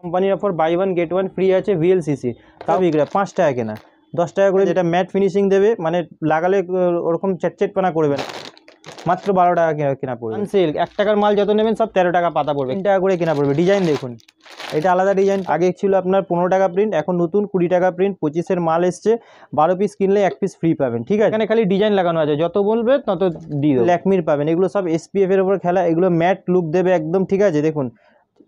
কোম্পানির offer by one get one free আছে VLCC, তাও বিক্রি 5 টাকা কেনা 10 টাকা করে, যেটা ম্যাট ফিনিশিং দেবে, মানে লাগালে ওরকম চেটচেট করবে না, মাত্র 12 টাকা কেনা পড়বে। সিল্ক 1 টাকার মাল যত নেবেন সব 13 টাকা পাতা পড়বে, 3 টাকা করে কেনা পড়বে। ডিজাইন দেখুন, এটা আলাদা ডিজাইন, আগে ছিল আপনার 15 টাকা প্রিন্ট, এখন নতুন 20 টাকা প্রিন্ট, 25-এর মাল এসছে, 12 পিস কিনলে 1 পিস ফ্রি পাবেন, ঠিক আছে। এখানে খালি ডিজাইন লাগানো আছে, যত বলবে তত দিয়ে দেবো। ল্যাকমির পাবেন, এগুলো সব এসপিএফ এর উপর খেলা, এগুলো ম্যাট লুক দেবে একদম, ঠিক আছে। দেখুন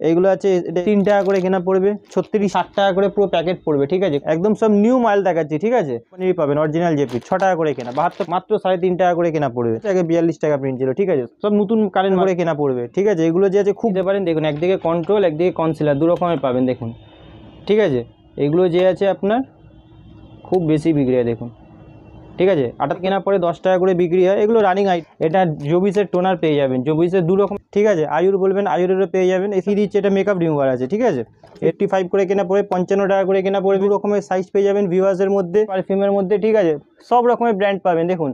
এইগুলো আছে 3 টাকা করে কেনা পড়বে, 36-60 টাকা করে পুরো প্যাকেট পড়বে, ঠিক আছে। একদম সব নিউ মাল দেখাচ্ছি, ঠিক আছে। পনির পাবেন অরিজিনাল জেপি 6 টাকা করে কেনা, 72 মাত্র 3.5 টাকা করে কেনা পড়বে, আগে 42 টাকা প্রিন্ট ছিল, ঠিক আছে। সব নতুন কারেন্ট করে কেনা পড়বে, ঠিক আছে। এগুলো যে আছে খুব দিতে পারেন, দেখুন একদিকে কন্ট্রোল একদিকে কনসিলার, দু রকমের পাবেন, দেখুন, ঠিক আছে। এগুলো যে আছে আপনার খুব বেশি বিক্রি হয়, দেখুন, ঠিক আছে। আটা কেনা পরে 10 টাকা করে বিক্রি হয়, এগুলো রানিং আইটেম। এটা জবিসের টোনার পেয়ে যাবেন, জবিসের 2 রকম, ঠিক আছে। আয়ুর বলবেন আয়ুরেরও পেয়ে যাবেন, এসি দিচ্ছে, এটা মেকআপ রিমুভার আছে, ঠিক আছে। 85 করে কেনা পড়ে, 55 টাকা করে কেনা পড়ে, 2 রকমের সাইজ পেয়ে যাবেন, ভিউয়ার্সের মধ্যে, পারফিউমের মধ্যে, ঠিক আছে। সব রকমের ব্র্যান্ড পাবেন, দেখুন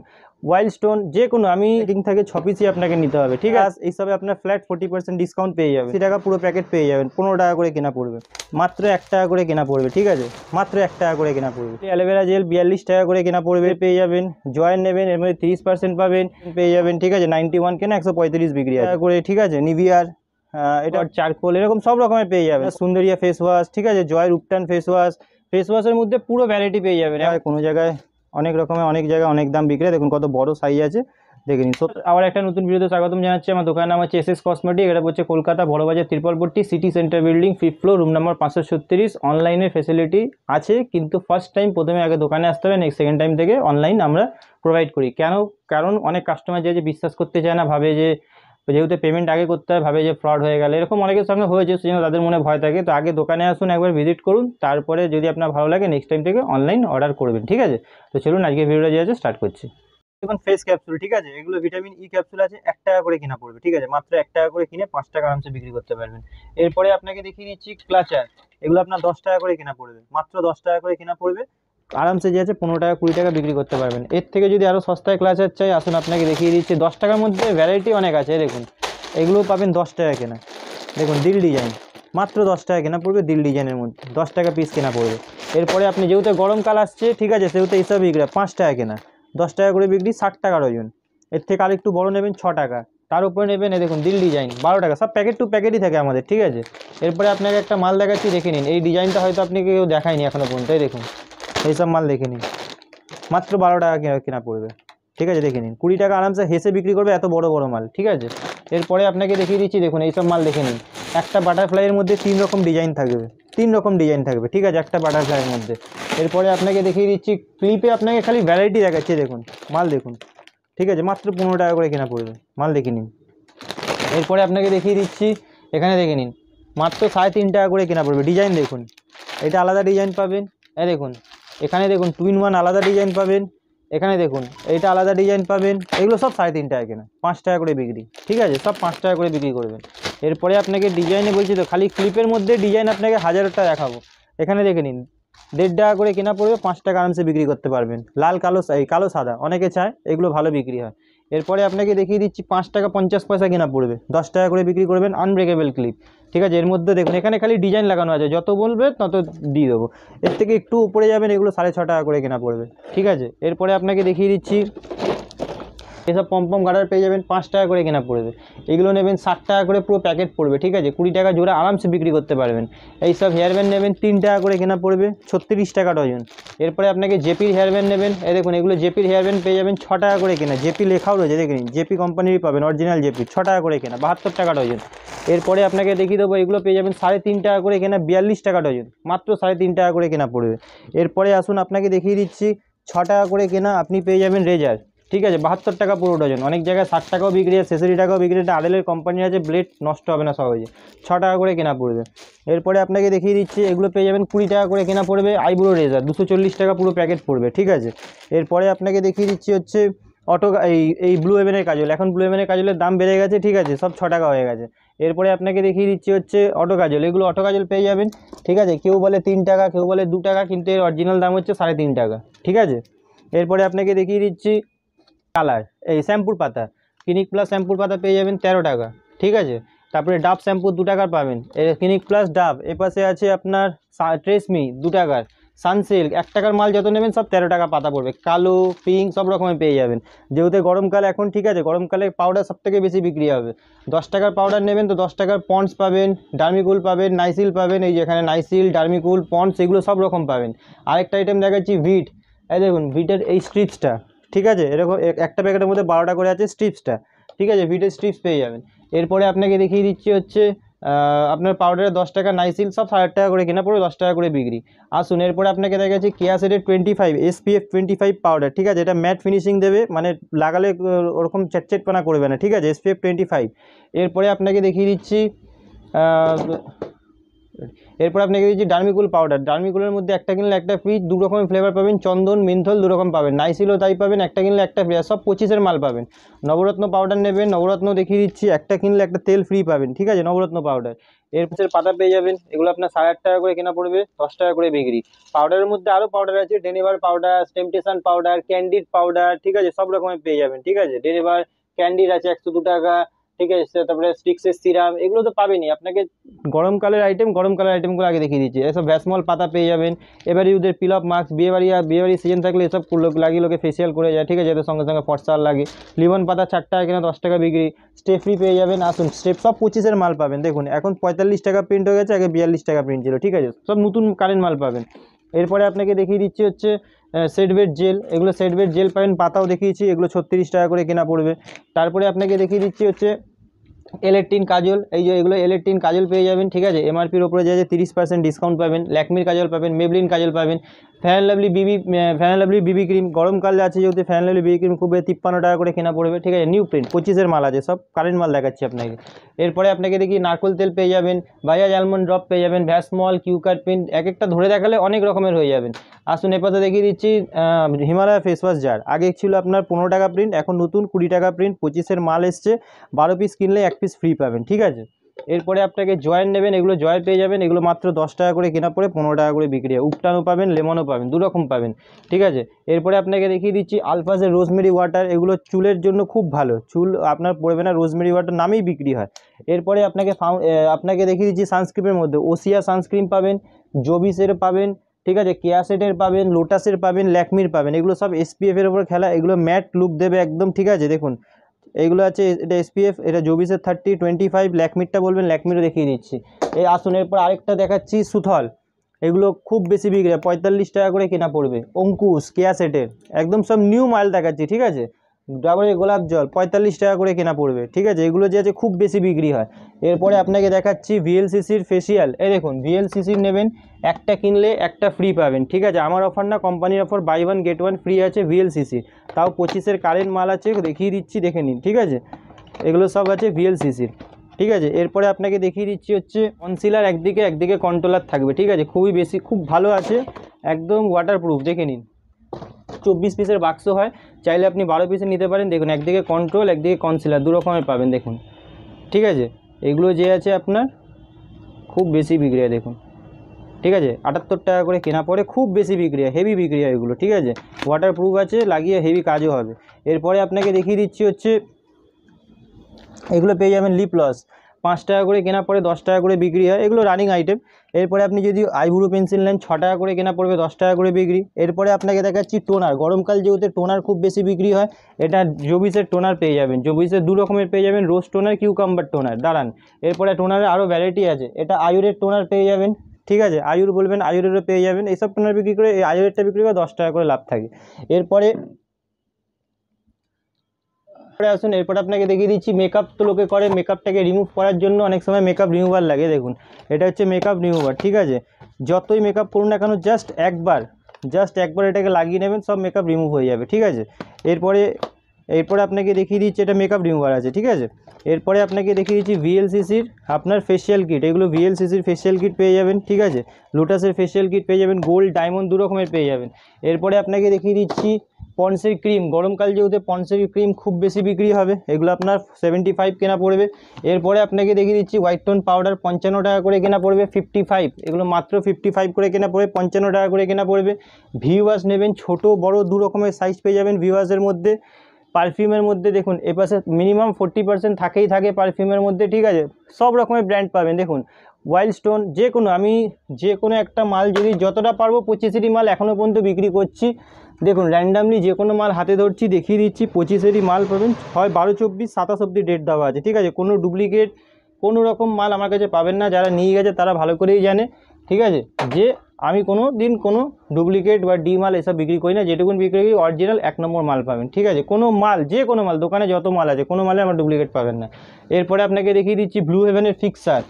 ওয়াইল্ড স্টোন, যে কোনো আমি রিং থাকে 6 পিসই আপনাকে নিতে হবে, ঠিক আছে। এইসবে আপনার ফ্ল্যাট 40% ডিসকাউন্ট পেয়ে যাবেন, 80 টাকা পুরো প্যাকেট পেয়ে যাবেন, 15 টাকা করে কেনা পড়বে, মাত্র 1 টাকা করে কেনা পড়বে, ঠিক আছে, মাত্র 1 টাকা করে কেনা পড়বে। অ্যালোভেরা জেল 42 টাকা করে কেনা পড়বে, পেয়ে যাবেন। জয়েন নেবেন, এর মধ্যে 30% পাবেন, পেয়ে যাবেন, ঠিক আছে। 91 কেনা 135 বিক্রি আছে করে, ঠিক আছে। নিভিয়ার এটা চারকোল, এরকম সব রকমের পেয়ে যাবেন। সুন্দরিয়া ফেস ওয়াশ, ঠিক আছে। জয়ের উপটান ফেস ওয়াশের মধ্যে পুরো ভ্যারাইটি পেয়ে যাবেন। কোনো জায়গায় অনেক রকমের, অনেক জায়গায় অনেক দাম বিক্রি, দেখুন কত বড় সাইজ আছে, দেখে নিন। আবার একটা নতুন ভিডিওতে স্বাগতম জানাচ্ছি। আমার দোকানের নাম হচ্ছে এসএস কসমেটিক, এটা হচ্ছে Kolkata Burrabazar Tripalpatti city centre building 5th floor, room number 536। অনলাইনের ফেসিলিটি আছে, কিন্তু ফার্স্ট টাইম প্রথমে আগে দোকানে আসতে হবে, নেক্সট সেকেন্ড টাইম থেকে অনলাইন আমরা প্রোভাইড করি। কারণ অনেক কাস্টমার যে বিশ্বাস করতে চায় না, ভাবে যে যেহেতু পেমেন্ট আগে করতে হয়, ভাবে যে ফ্রড হয়ে গেলে, এরকম অনেকের সঙ্গে হয়েছে, সেজন্য তাদের মনে ভয় থাকে। তো আগে দোকানে আসুন, একবার ভিজিট করুন, তারপরে যদি আপনার ভালো লাগে নেক্সট টাইম থেকে অনলাইন অর্ডার করবেন, ঠিক আছে। তো চলুন আজকে ভিডিওটা যে আছে স্টার্ট করছি। দেখুন ফেস ক্যাপসুল, ঠিক আছে। এগুলো ভিটামিন ই ক্যাপসুল আছে, 1 টাকা করে কেনা পড়বে, ঠিক আছে। মাত্র 1 টাকা করে কিনে 5 টাকা আরামসে বিক্রি করতে পারবেন। এরপরে আপনাকে দেখিয়ে দিচ্ছি ক্লাচার, এগুলো আপনার 10 টাকা করে কেনা পড়বে, মাত্র 10 টাকা করে কেনা পড়বে, আরামসে যে আছে 15 টাকা 20 টাকা বিক্রি করতে পারবেন। এর থেকে যদি আরও সস্তায় ক্লাচার চাই, আসুন আপনাকে দেখিয়ে দিচ্ছি। 10 টাকার মধ্যে ভ্যারাইটি অনেক আছে, দেখুন এগুলোও পাবেন 10 টাকা কেনা, দেখুন দিল ডিজাইন, মাত্র 10 টাকা কেনা পড়বে, দিল ডিজাইনের মধ্যে 10 টাকা পিস কেনা পড়বে। এরপরে আপনি যেহেতু গরমকাল আসছে, ঠিক আছে, সেহেতু এইসব বিক্রি 5 টাকা কেনা, 10 টাকা করে বিক্রি, 60 টাকার ওজন। এর থেকে আরেকটু বড় নেবেন 6 টাকা, তার উপরে নেবেন এই দেখুন দিল ডিজাইন 12 টাকা, সব প্যাকেট টু প্যাকেটই থাকে আমাদের, ঠিক আছে। এরপরে আপনাকে একটা মাল দেখাচ্ছি, দেখে নিন। এই ডিজাইনটা হয়তো আপনি কেউ দেখায়নি এখনও পর্যন্ত, এই দেখুন এইসব মাল দেখে নিন, মাত্র 12 টাকা কেনা পড়বে, ঠিক আছে। দেখে নিন 20 টাকা আরামসে হেসে বিক্রি করবে, এত বড় বড় মাল, ঠিক আছে। এরপরে আপনাকে দেখিয়ে দিচ্ছি, দেখুন এইসব মাল দেখে নিন। একটা বাটারফ্লাইয়ের মধ্যে 3 রকম ডিজাইন থাকবে, 3 রকম ডিজাইন থাকবে, ঠিক আছে, একটা বাটারফ্লাইয়ের মধ্যে। এরপরে আপনাকে দেখিয়ে দিচ্ছি ক্লিপে, আপনাকে খালি ভ্যারাইটি দেখাচ্ছি, দেখুন মাল দেখুন, ঠিক আছে, মাত্র 15 টাকা করে কেনা পড়বে, মাল দেখে নিন। এরপরে আপনাকে দেখিয়ে দিচ্ছি, এখানে দেখে নিন, মাত্র 3.5 টাকা করে কেনা পড়বে। ডিজাইন দেখুন, এটা আলাদা ডিজাইন পাবেন, এই দেখুন এখানে দেখুন 2 in 1 আলাদা ডিজাইন পাবেন, এখানে দেখুন এইটা আলাদা ডিজাইন পাবেন। এগুলো সব 3.5 টাকা কেনা, 5 টাকা করে বিক্রি, ঠিক আছে, সব 5 টাকা করে বিক্রি করবেন। এরপরে আপনাকে ডিজাইনে বলছি তো, খালি ক্লিপের মধ্যে ডিজাইন আপনাকে 1000টা দেখাবো। এখানে দেখে নিন 1.5 টাকা করে কেনা পড়বে, 5 টাকা আরামসে বিক্রি করতে পারবেন। লাল কালো কালো সাদা অনেকে চায়, এগুলো ভালো বিক্রি হয়। এরপরে আপনাকে দেখিয়ে দিচ্ছি 5 টাকা 50 পয়সা কেনা পড়বে, 10 টাকা করে বিক্রি করবেন, আনব্রেকেবল ক্লিপ, ঠিক আছে। এর মধ্যে দেখুন এখানে খালি ডিজাইন লাগানো আছে, যত বলবে তত দিয়ে দেবো। এর থেকে একটু উপরে যাবেন, এগুলো 6.5 টাকা করে কেনা পড়বে, ঠিক আছে। এরপরে আপনাকে দেখিয়ে দিচ্ছি এসব পম্পম গার্ডার পেয়ে যাবেন, 5 টাকা করে কেনা পড়বে। এগুলো নেবেন 60 টাকা করে পুরো প্যাকেট পড়বে, ঠিক আছে, 20 টাকা জোড়া আরামসে বিক্রি করতে পারবেন। এইসব হেয়ার ব্যান্ড নেবেন 3 টাকা করে কেনা পড়বে, 36 টাকা ডজন। এরপরে আপনাকে জেপির হেয়ার ব্যান্ড নেবেন, এই দেখুন এগুলো জেপির হেয়ার ব্যান্ড পেয়ে যাবেন 6 টাকা করে কেনা, জেপি লেখাও রয়েছে, দেখে নিন, জেপি কোম্পানিরই পাবেন, অরিজিনাল জেপি, 6 টাকা করে কেনা, 72 টাকা ডজন। এরপরে আপনাকে দেখিয়ে দেবো, এগুলো পেয়ে যাবেন 3.5 টাকা করে কেনা, 42 টাকা ডজন, মাত্র 3.5 টাকা করে কেনা পড়বে। এরপরে আসুন আপনাকে দেখিয়ে দিচ্ছি 6 টাকা করে কেনা, আপনি পেয়ে যাবেন রেজার, ঠিক আছে, 72 টাকা পুরো ডজন। অনেক জায়গায় 60 টাকাও বিক্রি হয়, 66 টাকাও বিক্রি হয়, আড়েলের কোম্পানি আছে, ব্লেড নষ্ট হবে না সহজে, 6 টাকা করে কেনা পড়বে। এরপরে আপনাকে দেখিয়ে দিচ্ছি, এগুলো পেয়ে যাবেন 20 টাকা করে কেনা পড়বে, আইব্রো রেজার 240 টাকা পুরো প্যাকেট পড়বে, ঠিক আছে। এরপরে আপনাকে দেখিয়ে দিচ্ছি হচ্ছে এই ব্লু হেভেনের কাজল, এখন ব্লু হেভেনের কাজলের দাম বেড়ে গেছে, ঠিক আছে, সব 6 টাকা হয়ে গেছে। এরপরে আপনাকে দেখিয়ে দিচ্ছি হচ্ছে অটো কাজল, এগুলো অটো কাজল পেয়ে যাবেন, ঠিক আছে, কেউ বলে 3 টাকা, কেউ বলে 2 টাকা, কিন্তু এর অরিজিনাল দাম হচ্ছে 3.5 টাকা, ঠিক আছে। এরপরে আপনাকে দেখিয়ে দিচ্ছি কালার, এই শ্যাম্পুর পাতা, ক্লিনিক প্লাস শ্যাম্পুর পাতা পেয়ে যাবেন 13 টাকা, ঠিক আছে। তারপরে ডাব শ্যাম্পু 2 টাকার পাবেন, ক্লিনিক প্লাস ডাব। এ পাশে আছে আপনার ট্রেসমি 2 টাকার, সানসিল্ক 1 টাকার মাল যত নেবেন সব 13 টাকা পাতা পড়বে, কালো পিঙ্ক সব রকমের পেয়ে যাবেন। যেহেতু গরমকাল এখন, ঠিক আছে, গরমকালে পাউডার সব থেকে বেশি বিক্রি হবে। 10 টাকার পাউডার নেবেন তো 10 টাকার পন্ডস পাবেন, ডার্মিকুল পাবেন, নাইসিল পাবেন, এই যেখানে নাইসিল, ডার্মিকুল, পন্ডস এগুলো সব রকম পাবেন। আরেকটা আইটেম দেখাচ্ছি ভিট, এই দেখুন ভিটের এই স্ট্রিপসটা, ঠিক আছে, এরকম একটা প্যাকেটের মধ্যে 12টা করে আছে স্ট্রিপসটা, ঠিক আছে, ভিটের স্ট্রিপস পেয়ে যাবেন। এরপরে আপনাকে দেখিয়ে দিচ্ছি হচ্ছে আপনার পাউডারে 10 টাকা, নাইসিল সব 8 টাকা করে কেনা পড়বে, 10 টাকা করে বিক্রি। আসুন এরপরে আপনাকে দেখাচ্ছি কেয়া শেডের 25 SPF 25 পাউডার, ঠিক আছে, এটা ম্যাট ফিনিশিং দেবে, মানে লাগালে ওরকম চেটচেটপানা করবে না, ঠিক আছে, SPF 25। এরপরে আপনাকে দেখিয়ে দিচ্ছি ডার্মিকুল পাউডার, ডার্মিকুলের মধ্যে একটা কিনলে একটা ফ্রি, 2 রকমের ফ্লেভার পাবেন, চন্দন মেন্থল 2 রকম পাবেন, নাইসিলও তাই পাবেন, একটা কিনলে একটা ফ্রি, সব 25-এর মাল পাবেন। নবরত্ন পাউডার নেবেন, নবরত্ন দেখিয়ে দিচ্ছি, একটা কিনলে একটা তেল ফ্রি পাবেন, ঠিক আছে, নবরত্ন পাউডার। এরপর পাতা পেয়ে যাবেন, এগুলো আপনার 8.5 টাকা করে কেনা পড়বে, 10 টাকা করে বিক্রি। পাউডারের মধ্যে আরও পাউডার আছে, ডেনিভার পাউডার, স্টেমটেশন পাউডার, ক্যান্ডিড পাউডার, ঠিক আছে, সব রকমের পেয়ে যাবেন, ঠিক আছে, ডেনিভার ক্যান্ডিড আছে 102 টাকা, ঠিক আছে, তারপরে স্টিক্সের সিরাম এগুলো তো পাবেনই। আপনাকে গরমকালের আইটেমগুলো আগে দেখিয়ে দিচ্ছি। এসব ভ্যাসমল পাতা পেয়ে যাবেন, এবারে ওদের পিল আপ মাস্ক, বিয়েবাড়ি সিজন থাকলে এসব লাগিয়ে লোকে ফেসিয়াল করে যায়, ঠিক আছে, এদের সঙ্গে সঙ্গে ফর্সার লাগে। লিমন পাতা 4 টাকা কেনা, 10 টাকা বিক্রি। স্টেফ্রি পেয়ে যাবেন, আসুন স্টেপ সব 25-এর মাল পাবেন। দেখুন এখন 45 টাকা প্রিন্ট হয়ে গেছে, আগে 42 টাকা প্রিন্ট ছিল, ঠিক আছে, সব নতুন কারেন্ট মাল পাবেন। এরপরে আপনাকে দেখিয়ে দিচ্ছি হচ্ছে সেটবেট জেল, এগুলো সেটবেট জেল পাবেন, পাতাও দেখিয়েছি, এগুলো 36 টাকা করে কেনা পড়বে। তারপরে আপনাকে দেখিয়ে দিচ্ছি হচ্ছে L18 কাজল, এই যে এগুলো L18 কাজল পেয়ে যাবেন, ঠিক আছে, MRPর উপরে যে 30% ডিসকাউন্ট পাবেন। ল্যাকমির কাজল পাবেন, মেবলিন কাজল পাবেন, ফ্যান লাভলি বিবি ক্রিম, গরমকালে আছে যেহেতু ফ্যান লাভলি বিবি ক্রিম খুব 53 টাকা করে কেনা পড়বে, ঠিক আছে, নিউ প্রিন্ট 25-এর মাল আছে, সব কারেন্ট মাল দেখাচ্ছি আপনাকে। এরপরে আপনাকে দেখি নারকোল তেল পেয়ে যাবেন, বাজাজ আলমন্ড ড্রপ পেয়ে যাবেন, ভ্যাসমল, কিউকার প্রিন্ট, এক একটা ধরে দেখালে অনেক রকমের হয়ে যাবেন। আসুন এপাশে দেখিয়ে দিচ্ছি হিমালয়া ফেস ওয়াশ জার, আগে ছিল আপনার 15 টাকা প্রিন্ট, এখন নতুন 20 টাকা প্রিন্ট, 25-এর মাল এসছে, 12 পিস কিনলে 1 পিস ফ্রি পাবেন, ঠিক আছে। এরপরে আপনাকে জয়েন্ট নেবেন, এগুলো জয়েন্ট পেয়ে যাবেন, এগুলো মাত্র 10 টাকা করে কেনা পড়ে 15 টাকা করে বিক্রি হয়। উপটানও পাবেন, লেমনও পাবেন, 2 রকম পাবেন, ঠিক আছে। এরপরে আপনাকে দেখিয়ে দিচ্ছি আলফাজের রোজমেরি ওয়াটার, এগুলো চুলের জন্য খুব ভালো, চুল আপনার পড়বে না, রোজমেরি ওয়াটার নামেই বিক্রি হয়। এরপরে আপনাকে দেখিয়ে দিচ্ছি সানস্ক্রিনের মধ্যে ওসিয়া সানস্ক্রিন পাবেন, জোবিসের পাবেন, ঠিক আছে, কেয়া শেডের পাবেন, লোটাসের পাবেন, ল্যাকমির পাবেন, এগুলো সব SPF-এর উপর খেলা, এগুলো ম্যাট লুক দেবে একদম, ঠিক আছে। দেখুন এইগুলো আছে, এটা SPF, এটা জোবিসের 30, 25, ল্যাকমিরটা বলবেন, ল্যাকমিরও দেখিয়ে দিচ্ছি। এই আসুন এরপর আরেকটা দেখাচ্ছি সুথল, এগুলো খুব বেশি বিক্রি, 45 টাকা করে কেনা পড়বে। অঙ্কুশ কেয়া শেডের একদম সব নিউ মাল দেখাচ্ছি, ঠিক আছে, তারপরে গোলাপ জল 45 টাকা করে কেনা পড়বে, ঠিক আছে, এগুলো যে আছে খুব বেশি বিক্রি হয়। এরপরে আপনাকে দেখাচ্ছি VLCCর ফেসিয়াল, এই দেখুন VLCCর নেবেন, একটা কিনলে একটা ফ্রি পাবেন, ঠিক আছে, আমার অফার না, কোম্পানির অফার, বাই 1 গেট 1 ফ্রি আছে VLCC, তাও 25-এর কারেন্ট মাল আছে, দেখিয়ে দিচ্ছি, দেখে নিন, ঠিক আছে, এগুলো সব আছে VLCCর, ঠিক আছে। এরপরে আপনাকে দেখিয়ে দিচ্ছি হচ্ছে কনসিলার, একদিকে কন্ট্রোলার থাকবে, ঠিক আছে, খুব ভালো আছে, একদম ওয়াটারপ্রুফ, দেখে নিন, 24 পিসের বাক্স হয়, চাইলে আপনি 12 পিসের নিতে পারেন। দেখুন একদিকে কন্ট্রোল, একদিকে কনসিলার, 2 রকমের পাবেন, দেখুন, ঠিক আছে, এগুলো যে আছে আপনার খুব বেশি বিক্রি হয়, দেখুন, ঠিক আছে, 78 টাকা করে কেনা পড়ে, খুব বেশি বিক্রি হয়, হেভি বিক্রি হয় এগুলো, ঠিক আছে, ওয়াটারপ্রুফ আছে, লাগিয়ে হেভি কাজও হবে। এরপরে আপনাকে দেখিয়ে দিচ্ছি হচ্ছে এগুলো পেয়ে যাবেন লিপ লস, 5 টাকা করে কেনা পড়ে, 10 টাকা করে বিক্রি হয়, এগুলো রানিং আইটেম। এরপরে আপনি যদি আইব্রো পেন্সিল নেন 6 টাকা করে কেনা পড়বে, 10 টাকা করে বিক্রি। এরপরে আপনাকে দেখাচ্ছি টোনার, গরমকাল যেহেতু টোনার খুব বেশি বিক্রি হয়, এটা জোবিসের টোনার পেয়ে যাবেন, জোবিসের 2 রকমের পেয়ে যাবেন, রোজ টোনার, কিউকাম্বার টোনার, দাঁড়ান, এরপরে টোনারের আরও ভ্যারাইটি আছে, এটা আয়ুরের টোনার পেয়ে যাবেন, ঠিক আছে, আয়ুর বলবেন, আয়ুরেরও পেয়ে যাবেন, এইসব টোনার বিক্রি করে, এই আয়ুরেরটা বিক্রি করে 10 টাকা করে লাভ থাকে। এরপরে আসুন এরপর আপনাকে দেখিয়ে দিচ্ছি মেকআপ, তো লোকে করে মেকআপটাকে রিমুভ করার জন্য, অনেক সময় মেকআপ রিমুভার লাগে, দেখুন এটা হচ্ছে মেকআপ রিমুভার, ঠিক আছে, যতই মেকআপ করুন না কেন জাস্ট একবার এটাকে লাগিয়ে নেবেন, সব মেকআপ রিমুভ হয়ে যাবে, ঠিক আছে। এরপরে আপনাকে দেখিয়ে দিচ্ছি এটা মেকআপ রিমুভার আছে, ঠিক আছে। এরপরে আপনাকে দেখিয়ে দিচ্ছি VLCCর আপনার ফেশিয়াল কিট, এগুলো VLCCর ফেশিয়াল কিট পেয়ে যাবেন, ঠিক আছে, লোটাসের ফেশিয়াল কিট পেয়ে যাবেন, গোল্ড ডায়মন্ড 2 রকমের পেয়ে যাবেন। এরপরে আপনাকে দেখিয়ে দিচ্ছি পন্সের ক্রিম, গরমকাল যেহেতু পন্সের ক্রিম খুব বেশি বিক্রি হবে, এগুলো আপনার 75 কেনা পড়বে। এরপরে আপনাকে দেখিয়ে দিচ্ছি হোয়াইট টোন পাউডার, 55 টাকা করে কেনা পড়বে, 55, এগুলো মাত্র 55 করে কেনা পড়বে, 55 টাকা করে কেনা পড়বে। ভি ওয়াশ নেবেন, ছোটো বড় 2 রকমের সাইজ পেয়ে যাবেন ভি ওয়াশের মধ্যে, পারফিউমের মধ্যে দেখুন এপাশে মিনিমাম 40% থাকেই থাকে পারফিউমের মধ্যে, ঠিক আছে। সব রকমের ব্র্যান্ড পাবেন দেখুন, ওয়াইল্ড স্টোন, যে কোনো, আমি যে কোনো একটা মাল যদি যতটা পারবো 25এরই মাল এখনও পর্যন্ত বিক্রি করছি। দেখুন র্যান্ডামলি যে কোনো মাল হাতে ধরছি, দেখিয়ে দিচ্ছি, 25এরই মাল পাবেন, হয় 12, 24, 27 অব্দি ডেট দেওয়া আছে, ঠিক আছে। কোনো ডুপ্লিকেট কোনো রকম মাল আমার কাছে পাবেন না, যারা নিয়ে গেছে তারা ভালো করেই জানে, ঠিক আছে, যে আমি কোনো দিন কোনো ডুপ্লিকেট বা ডি মাল এসব বিক্রি করি না। যেটুকুন বিক্রি করি অরিজিনাল 1 নম্বর মাল পাবেন, ঠিক আছে। কোনো মাল, যে কোনো মাল, দোকানে যত মাল আছে কোনো মালে আমার ডুপ্লিকেট পাবেন না। এরপরে আপনাকে দেখিয়ে দিচ্ছি ব্লু হেভেনের ফিক্সার।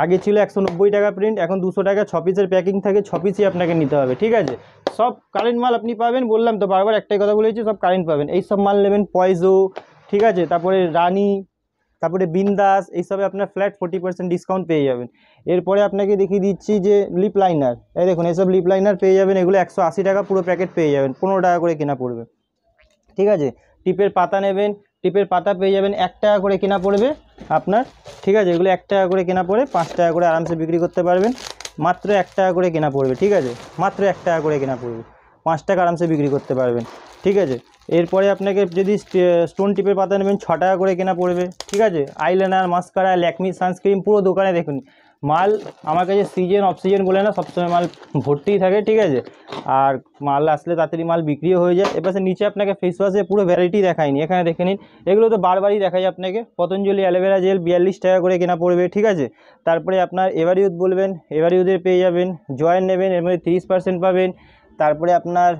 আগে ছিল 190 টাকা প্রিন্ট, এখন 200 টাকা, 6 পিসের প্যাকিং থাকে, 6 পিসই আপনাকে নিতে হবে, ঠিক আছে। সব কারেন্ট মাল আপনি পাবেন, বললাম তো বারবার একটাই কথা বলেছি, সব কারেন্ট পাবেন। এই সব মাল নেবেন, পয়জো, ঠিক আছে, তারপরে রানি, তারপরে বিন্দাস, এইসবে আপনার ফ্ল্যাট 40% ডিসকাউন্ট পেয়ে যাবেন। এরপরে আপনাকে দেখিয়ে দিচ্ছি যে লিপ লাইনার, এই দেখুন এইসব লিপ লাইনার পেয়ে যাবেন, এগুলো 180 টাকা পুরো প্যাকেট পেয়ে যাবেন, 15 টাকা করে কেনা পড়বে, ঠিক আছে। টিপের পাতা নেবেন, টিপের পাতা পেয়ে যাবেন 1 টাকা করে কেনা পড়বে আপনার, ঠিক আছে। এগুলো 1 টাকা করে কেনা পড়ে 5 টাকা করে আরামসে বিক্রি করতে পারবেন, মাত্র 1 টাকা করে কেনা পড়বে, ঠিক আছে, মাত্র 1 টাকা করে কেনা পড়বে, 5 টাকা আরামসে বিক্রি করতে পারবেন, ঠিক আছে। এরপরে আপনাকে যদি স্টোন টিপের পাতা নেবেন 6 টাকা করে কেনা পড়বে, ঠিক আছে। আইলাইনার, মাস্কারা, ল্যাকমি, সানস্ক্রিন, পুরো দোকানে দেখুন মাল আমার কাছে সিজন অফ সিজন বলে না, সবসময় মাল ভর্তিই থাকে, ঠিক আছে। আর মাল আসলে তাড়াতাড়ি মাল বিক্রিও হয়ে যায়। এপাশে নিচে আপনাকে ফেস ওয়াশে পুরো ভ্যারাইটি দেখায়নি, এখানে দেখে নিন, এগুলো তো বারবারই দেখাই আপনাকে। পতঞ্জলি অ্যালোভেরা জেল 42 টাকা করে কেনা পড়বে, ঠিক আছে। তারপরে আপনার এভারিউথ বলবেন, এভারিউথের পেয়ে যাবেন। জয়েন নেবেন, এর মধ্যে 30% পাবেন। তারপরে আপনার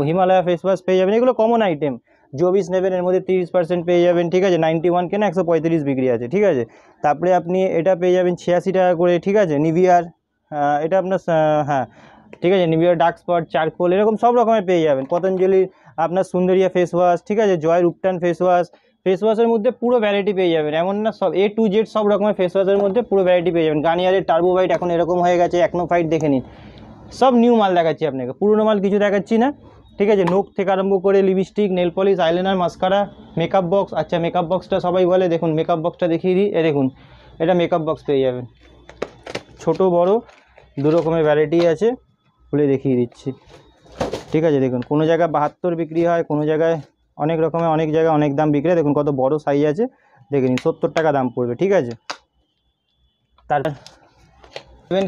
হিমালয়া ফেস ওয়াশ পেয়ে যাবেন, এগুলো কমন আইটেম। জোবিস নেবেন, এর মধ্যে 30% পেয়ে যাবেন, ঠিক আছে। 91 কেনা, 135 বিক্রি আছে, ঠিক আছে। তারপরে আপনি এটা পেয়ে যাবেন 86 টাকা করে, ঠিক আছে। নিভিয়ার, এটা আপনার হ্যাঁ, ঠিক আছে, নিভিয়ার ডার্ক স্পট, চারকোল, এরকম সব রকমের পেয়ে যাবেন। পতঞ্জলির আপনার সুন্দরিয়া ফেস ওয়াশ, ঠিক আছে। জয়ের উপটান ফেস ওয়াশ, ফেস ওয়াশের মধ্যে পুরো ভ্যারাইটি পেয়ে যাবেন, এমন না, সব A to Z সব রকমের ফেস ওয়াশের মধ্যে পুরো ভ্যারাইটি পেয়ে যাবেন। গার্নিয়ারের টার্বো হোয়াইট এখন এরকম হয়ে গেছে, একনো ফাইট দেখে নিন, সব নিউ মাল দেখাচ্ছি আপনাকে, পুরনো মাল কিছু দেখাচ্ছি না, ঠিক আছে। নোক থেকে আরম্ভ করে lipstick, nail polish, eyeliner, mascara, makeup box. আচ্ছা মেকআপ বক্সটা সবাই বলে, দেখুন মেকআপ বক্সটা দেখিয়ে দিই, এ দেখুন এটা মেকআপ বক্স পেয়ে যাবেন, ছোট বড় দু রকমের ভ্যারাইটি আছে, খুলে দেখিয়ে দিচ্ছি, ঠিক আছে। দেখুন কোনো জায়গায় 72 বিক্রি হয়, কোনো জায়গায় অনেক রকমের, অনেক জায়গায় অনেক দাম বিক্রি হয়। দেখুন কত বড় সাইজ আছে, দেখে নিন, 70 টাকা দাম পড়বে, ঠিক আছে। তারপর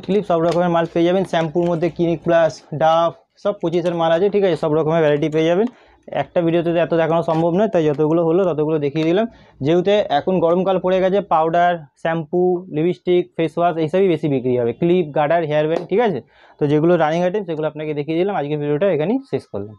ক্লিপ, সব রকমের মাল পেয়ে যাবেন। শ্যাম্পুর মধ্যে ক্লিনিক প্লাস, ডাভ, সব 25-এর মাল আছে, ঠিক আছে। সব রকমের ভ্যারাইটি পেয়ে যাবেন। একটা ভিডিওতে এত দেখানো সম্ভব নয়, তাই যতগুলো হলো ততগুলো দেখিয়ে দিলাম। যেহেতু এখন গরমকাল পড়ে গেছে, powder, shampoo, lipstick, face wash এইসবই বেশি বিক্রি হবে, ক্লিপ, গার্ডার, হেয়ার ব্যান্ড, ঠিক আছে। তো যেগুলো রানিং আইটেম সেগুলো আপনাকে দেখিয়ে দিলাম। আজকে ভিডিওটা এখানেই শেষ করলাম।